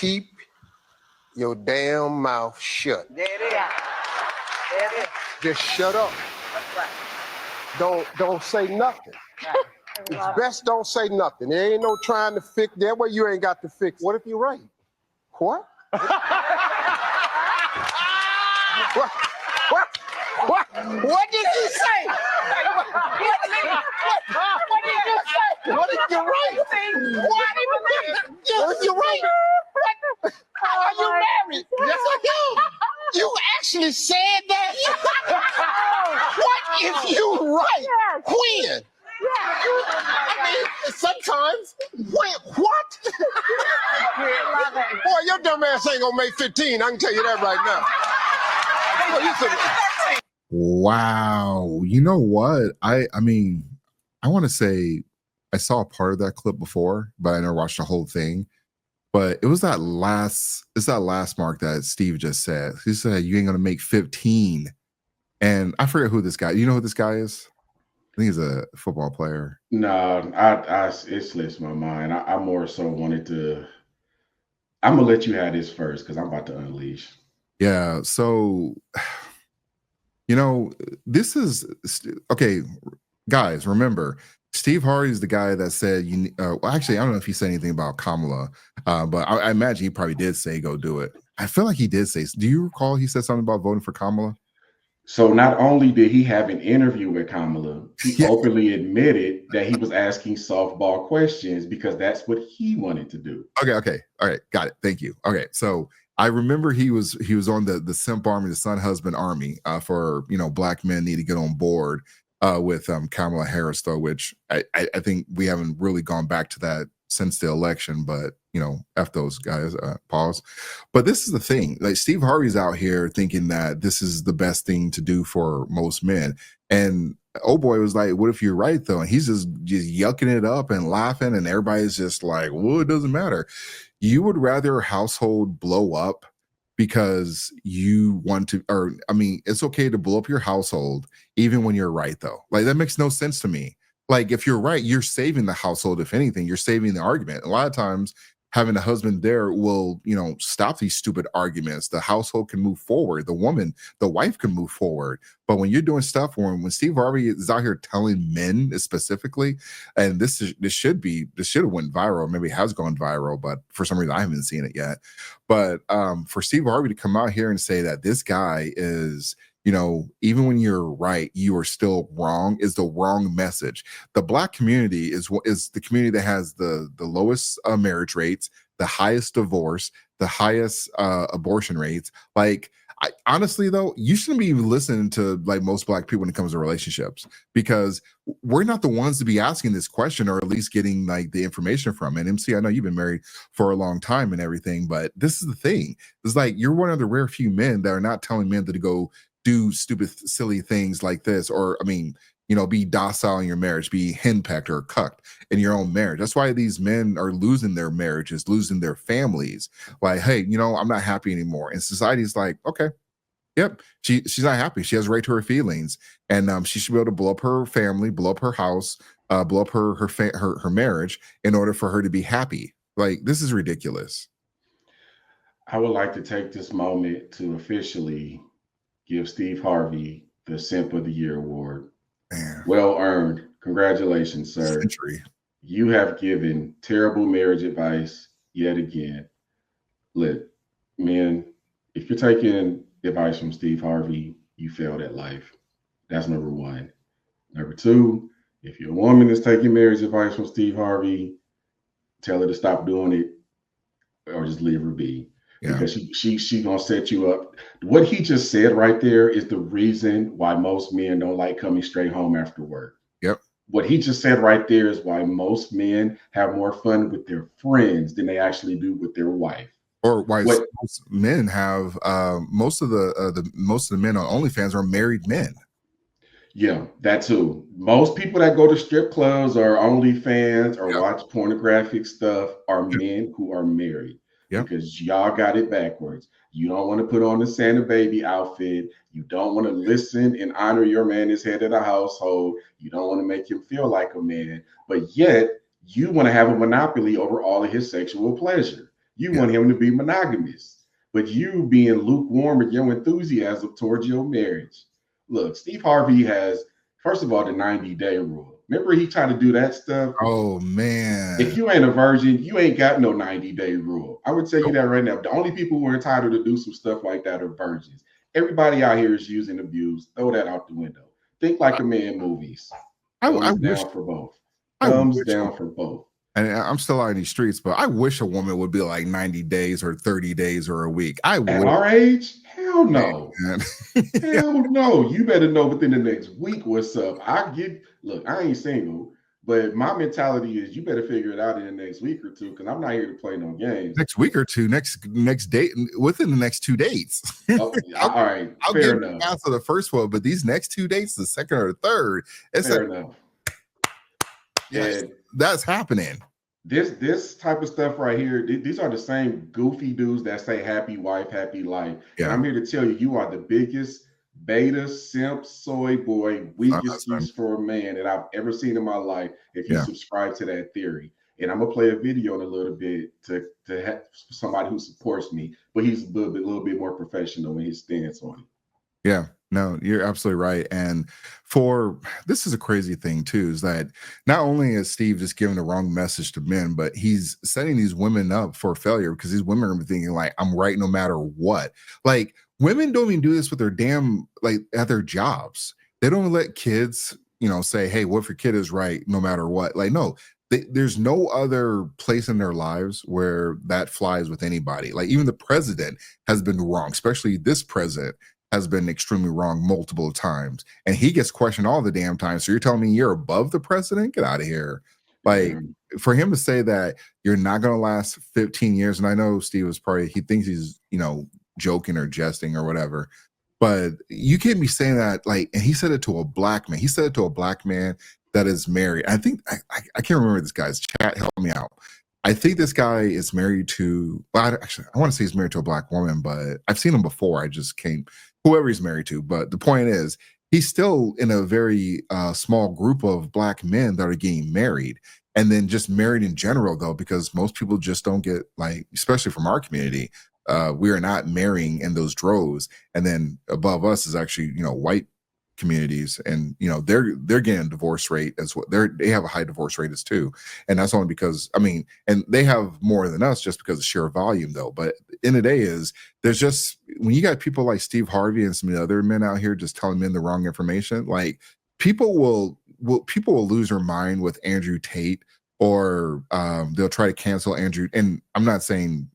keep your damn mouth shut. There it is. Yeah. There it is. Just shut up. That's right. Don't say nothing. Right. It's best don't say nothing. There ain't no trying to fix. That way you ain't got to fix. What if you're right? What? What did he say? What did you say? What if you're right? What if you're right? Are you married? Yes, I am. You actually said that? What if you're right? When? I mean, sometimes. Wait, what? I love it. Boy, your dumb ass ain't gonna make 15. I can tell you that right now. Boy, you said, Wow. You know what? I mean, I want to say I saw a part of that clip before, but I never watched the whole thing. But it was that last mark that Steve just said. He said, you ain't gonna make 15. And I forget who this guy. You know who this guy is? I think he's a football player. No, it slips my mind. I more so wanted to. I'm gonna let you have this first because I'm about to unleash. Yeah. So, you know, this is okay, guys. Remember, Steve Harvey is the guy that said, well, actually, I don't know if he said anything about Kamala, but I imagine he probably did say go do it. I feel like he did say. Do you recall he said something about voting for Kamala? So not only did he have an interview with Kamala, he openly admitted that he was asking softball questions because that's what he wanted to do. Okay. All right. Got it. Thank you. Okay. So I remember he was on the Simp Army, the Son Husband Army for, black men need to get on board with Kamala Harris, though, which I think we haven't really gone back to that since the election, but F those guys, pause. But this is the thing, like Steve Harvey's out here thinking that this is the best thing to do for most men. And oh boy was like, what if you're right though? And he's just yucking it up and laughing, and everybody's just like, well, it doesn't matter. You would rather a household blow up because you want to, it's okay to blow up your household even when you're right though. Like that makes no sense to me. Like if you're right, you're saving the household. If anything, you're saving the argument. A lot of times having a husband there will, stop these stupid arguments. The household can move forward. The wife can move forward. But when you're doing stuff when Steve Harvey is out here telling men specifically, and this should have went viral, maybe it has gone viral, but for some reason I haven't seen it yet. But for Steve Harvey to come out here and say that this guy is, even when you're right, you are still wrong, is the wrong message. The Black community is the community that has the lowest marriage rates, the highest divorce, the highest abortion rates. Like, honestly, though, you shouldn't be listening to like most Black people when it comes to relationships, because we're not the ones to be asking this question, or at least getting like the information from. And MC, I know you've been married for a long time and everything, but this is the thing. It's like you're one of the rare few men that are not telling men to go do stupid, silly things like this, or be docile in your marriage, be henpecked or cucked in your own marriage. That's why these men are losing their marriages, losing their families. Like, hey, I'm not happy anymore. And society's like, okay, yep, she's not happy. She has a right to her feelings, and she should be able to blow up her family, blow up her house, blow up her marriage in order for her to be happy. Like, this is ridiculous. I would like to take this moment to officially give Steve Harvey the Simp of the Year award. Man. Well earned. Congratulations, sir. Century. You have given terrible marriage advice yet again. Look, men, if you're taking advice from Steve Harvey, you failed at life. That's number one. Number two, if you're a woman that's taking marriage advice from Steve Harvey, tell her to stop doing it or just leave her be. Yeah. Because she gonna set you up. What he just said right there is the reason why most men don't like coming straight home after work. Yep. What he just said right there is why most men have more fun with their friends than they actually do with their wife. Or why most men have most of the men on OnlyFans are married men. Yeah, that too. Most people that go to strip clubs or OnlyFans or watch pornographic stuff are men who are married. Because y'all got it backwards. You don't want to put on the Santa baby outfit. You don't want to listen and honor your man as head of the household. You don't want to make him feel like a man. But yet, you want to have a monopoly over all of his sexual pleasure. You want him to be monogamous, but you being lukewarm with your enthusiasm towards your marriage. Look, Steve Harvey has, first of all, the 90-day rule. Remember, he tried to do that stuff. Oh man! If you ain't a virgin, you ain't got no 90-day rule. I would tell you that right now. The only people who are entitled to do some stuff like that are virgins. Everybody out here is used and abused. Throw that out the window. Think like a man movies. Thumbs down for both. Thumbs down for both. And I'm still out in these streets, but I wish a woman would be like 90 days or 30 days or a week. At our age? Hell no. Hell no. You better know within the next week what's up. Look, I ain't single, but my mentality is you better figure it out in the next week or two, because I'm not here to play no games. Next week or two, next date, within the next 2 dates. All right. I'll fair give enough. the answer the first one, but these next 2 dates, the second or the third, it's fair enough. Yes, that's happening. This type of stuff right here, these are the same goofy dudes that say happy wife, happy life. Yeah. And I'm here to tell you, you are the biggest beta, simp, soy boy, weak excuse for a man that I've ever seen in my life if you subscribe to that theory. And I'm going to play a video in a little bit to have somebody who supports me, but he's a little bit more professional in his stance on it. Yeah. No, you're absolutely right. And this is a crazy thing too, is that not only is Steve just giving the wrong message to men, but he's setting these women up for failure, because these women are thinking like, I'm right no matter what. Like, women don't even do this with their at their jobs. They don't let kids, say, hey, what if your kid is right no matter what? Like, no, there's no other place in their lives where that flies with anybody. Like, even the president has been wrong, especially this president has been extremely wrong multiple times, and he gets questioned all the damn time. So you're telling me you're above the president? Get out of here. Like, for him to say that you're not going to last 15 years, and I know Steve was he thinks he's, joking or jesting or whatever, but you can't be saying that. Like, and he said it to a black man. He said it to a black man that is married. I think, I can't remember this guy's chat. Help me out. I think this guy is married to, I want to say he's married to a black woman, but I've seen him before. I just can't, whoever he's married to. But the point is, he's still in a very small group of black men that are getting married, and then just married in general, though, because most people just don't get, like, especially from our community, we are not marrying in those droves. And then above us is actually, white communities, and they're getting a divorce rate as well. They have a high divorce rate as too, and that's only because and they have more than us just because of sheer volume, though. But in the day is, there's just, when you got people like Steve Harvey and some other men out here just telling men the wrong information, like, people will lose their mind with Andrew Tate, or they'll try to cancel Andrew. And I'm not saying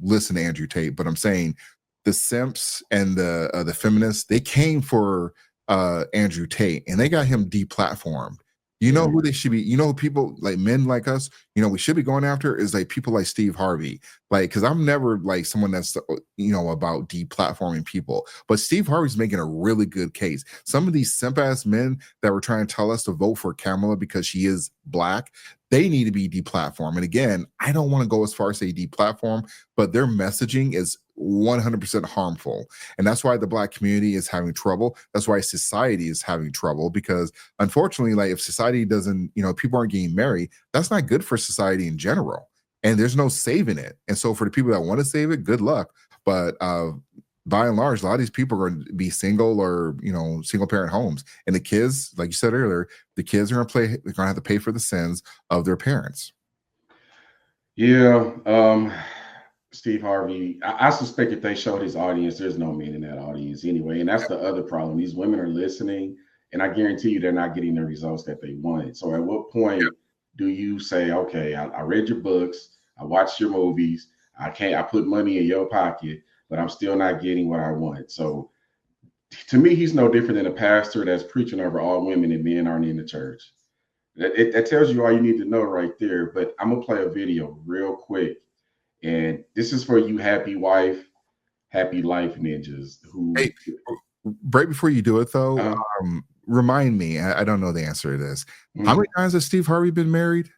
listen to Andrew Tate, but I'm saying the simps and the feminists, they came for Andrew Tate, and they got him deplatformed. Who they should be, people like men like us, we should be going after is like people like Steve Harvey. Like, because I'm never like someone that's about deplatforming people, but Steve Harvey's making a really good case. Some of these simp ass men that were trying to tell us to vote for Kamala because she is black, they need to be deplatformed. And again, I don't want to go as far as say deplatform, but their messaging is 100% harmful. And that's why the black community is having trouble. That's why society is having trouble, because unfortunately, like, if society doesn't, people aren't getting married, that's not good for society in general. And there's no saving it. And so for the people that want to save it, good luck. But by and large, a lot of these people are going to be single or, single parent homes. And the kids, like you said earlier, the kids are they're going to have to pay for the sins of their parents. Yeah. Steve Harvey, I suspect if they showed his audience, there's no men in that audience anyway. And that's the other problem. These women are listening, and I guarantee you they're not getting the results that they wanted. So at what point do you say, okay, I read your books, I watched your movies, I put money in your pocket, but I'm still not getting what I want? So to me, he's no different than a pastor that's preaching over all women and men aren't in the church. That tells you all you need to know right there. But I'm going to play a video real quick. And this is for you happy wife, happy life ninjas who. Hey, right before you do it, though, remind me, I don't know the answer to this. How many times has Steve Harvey been married?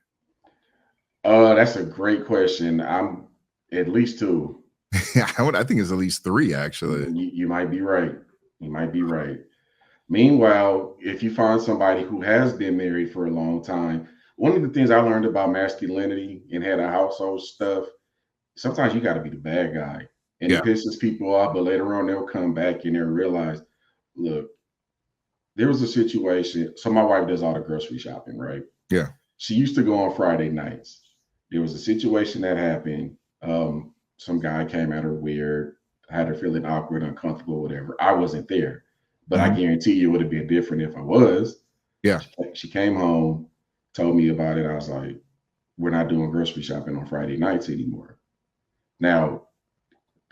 That's a great question. I'm at least 2. I think it's at least 3, actually. You might be right. You might be right. Meanwhile, if you find somebody who has been married for a long time, one of the things I learned about masculinity and had a household stuff, sometimes you got to be the bad guy, and Yeah. it pisses people off. But later on, they'll come back and they'll realize, look, there was a situation. So my wife does all the grocery shopping, right? Yeah. She used to go on Friday nights. There was a situation that happened. Some guy came at her weird, had her feeling awkward, uncomfortable, whatever. I wasn't there, but I Mhm. guarantee you it would have been different if I was. Yeah. She came home, told me about it. I was like, we're not doing grocery shopping on Friday nights anymore. Now,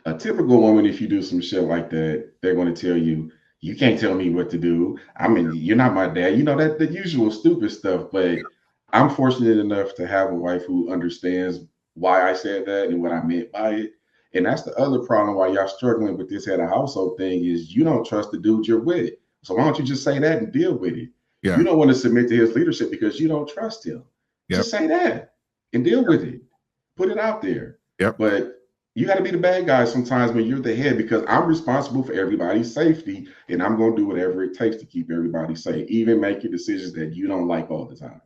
a typical woman, if you do some shit like that, they're going to tell you, you can't tell me what to do. I mean, you're not my dad. You know, that the usual stupid stuff. But I'm fortunate enough to have a wife who understands why I said that and what I meant by it. And that's the other problem why y'all struggling with this head of household thing is you don't trust the dude you're with. So why don't you just say that and deal with it? Yeah. You don't want to submit to his leadership because you don't trust him. Yep. Just say that and deal with it. Put it out there. Yep. But you got to be the bad guy sometimes when you're the head because I'm responsible for everybody's safety and I'm going to do whatever it takes to keep everybody safe, even making decisions that you don't like all the time.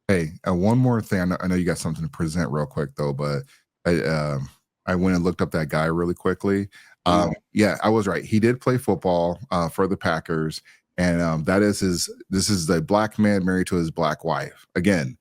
Hey, one more thing. I know you got something to present real quick though, but I went and looked up that guy really quickly. Yeah, I was right. He did play football for the Packers, and this is the black man married to his black wife. Again,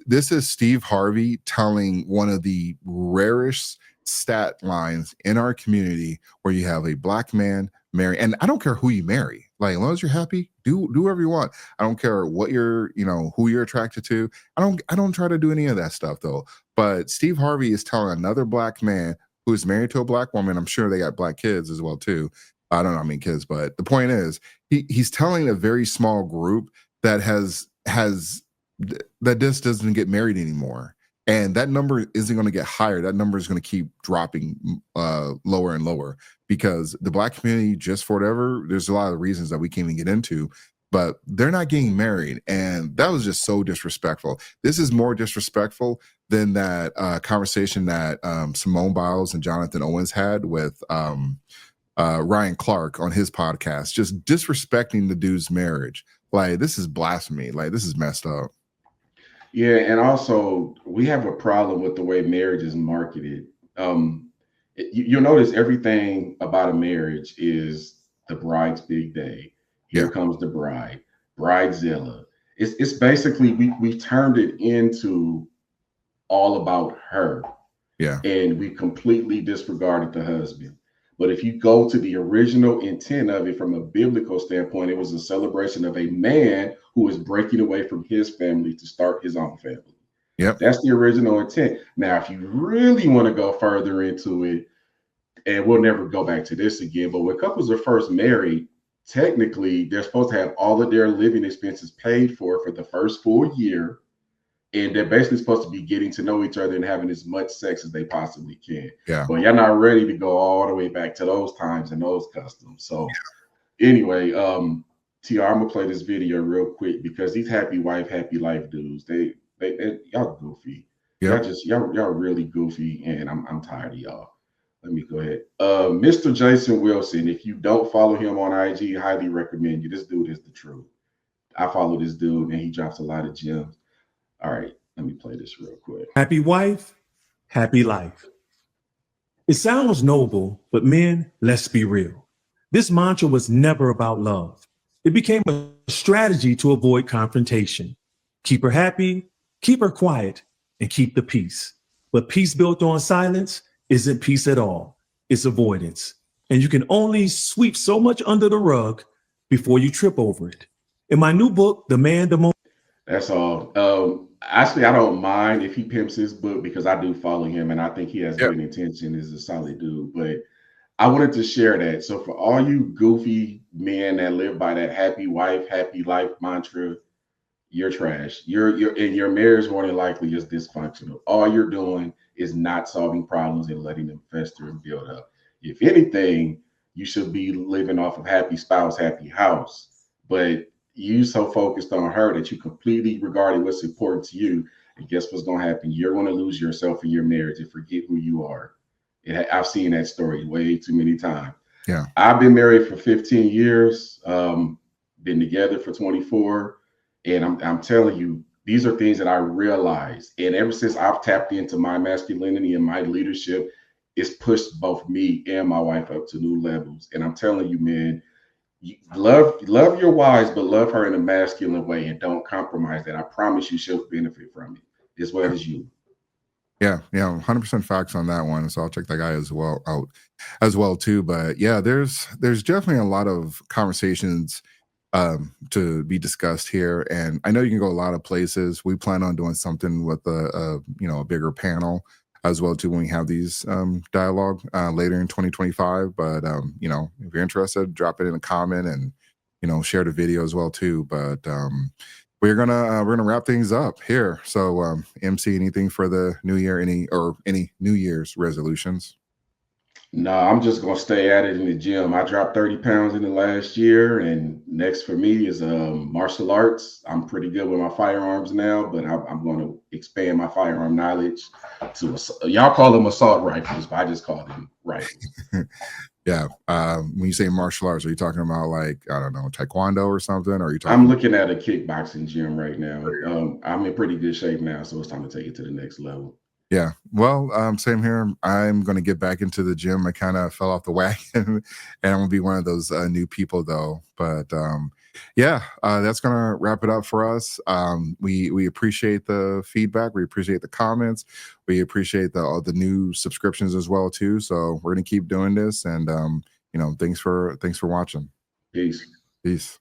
this is Steve Harvey telling one of the rarest stat lines in our community where you have a black man marry, and I don't care who you marry, like as long as you're happy, do whatever you want. I don't care what you're, who you're attracted to. I don't try to do any of that stuff though. But Steve Harvey is telling another black man who is married to a black woman. I'm sure they got black kids as well too. I don't know how many kids, but the point is he's telling a very small group that has that just doesn't get married anymore. And that number isn't going to get higher. That number is going to keep dropping lower and lower because the black community, just for whatever, there's a lot of reasons that we can't even get into, but they're not getting married. And that was just so disrespectful. This is more disrespectful than that conversation that Simone Biles and Jonathan Owens had with Ryan Clark on his podcast, just disrespecting the dude's marriage. Like, this is blasphemy. Like, this is messed up. Yeah, and also we have a problem with the way marriage is marketed. You'll notice everything about a marriage is the bride's big day. Here comes the bride, bridezilla. It's basically we turned it into all about her. Yeah. And we completely disregarded the husband. But if you go to the original intent of it from a biblical standpoint, it was a celebration of a man who is breaking away from his family to start his own family. Yep. That's the original intent. Now, if you really want to go further into it, and we'll never go back to this again, but when couples are first married, technically they're supposed to have all of their living expenses paid for the first full year. And they're basically supposed to be getting to know each other and having as much sex as they possibly can. Yeah. But you're not ready to go all the way back to those times and those customs. So anyway, TR, I'm gonna play this video real quick because these happy wife, happy life dudes, they y'all goofy. Yep. Y'all really goofy, and I'm tired of y'all. Let me go ahead. Mr. Jason Wilson, if you don't follow him on IG, highly recommend you. This dude is the truth. I follow this dude and he drops a lot of gems. All right, let me play this real quick. Happy wife, happy life. It sounds noble, but men, let's be real. This mantra was never about love. It became a strategy to avoid confrontation. Keep her happy, keep her quiet, and keep the peace. But peace built on silence isn't peace at all. It's avoidance. And you can only sweep so much under the rug before you trip over it. In my new book, The Man, the Moment. That's all. Actually, I don't mind if he pimps his book because I do follow him and I think he has good intention. Is a solid dude. But I wanted to share that. So for all you goofy men that live by that happy wife, happy life mantra, you're trash. Your marriage more than likely is dysfunctional. All you're doing is not solving problems and letting them fester and build up. If anything, you should be living off of happy spouse, happy house. But you so focused on her that you completely regarded what's important to you. And guess what's going to happen? You're going to lose yourself in your marriage and forget who you are. I've seen that story way too many times. Yeah. I've been married for 15 years, been together for 24. And I'm telling you, These are things that I realized. And ever since I've tapped into my masculinity and my leadership, it's pushed both me and my wife up to new levels. And I'm telling you, man, love your wives, but love her in a masculine way and don't compromise that. I promise you she'll benefit from it as well as you. Yeah, 100% facts on that one. So I'll check that guy as well out as well too. But yeah, there's definitely a lot of conversations to be discussed here, and I know you can go a lot of places. We plan on doing something with a bigger panel as well too when we have these dialogue later in 2025. But if you're interested, drop it in a comment and share the video as well too. But we're gonna wrap things up here. So MC, anything for the new year? Any New Year's resolutions? No, I'm just gonna stay at it in the gym. I dropped 30 pounds in the last year, and next for me is martial arts. I'm pretty good with my firearms now, but I'm going to expand my firearm knowledge to y'all call them assault rifles, but I just call them rifles. Yeah. When you say martial arts, are you talking about like, I don't know, taekwondo or something? Or are you talking? I'm looking at a kickboxing gym right now. I'm in pretty good shape now, so it's time to take it to the next level. Yeah. Well, same here. I'm going to get back into the gym. I kind of fell off the wagon and I'm going to be one of those new people though. But that's going to wrap it up for us. We appreciate the feedback. We appreciate the comments. We appreciate all the new subscriptions as well too. So we're going to keep doing this. And, thanks for watching. Peace. Peace.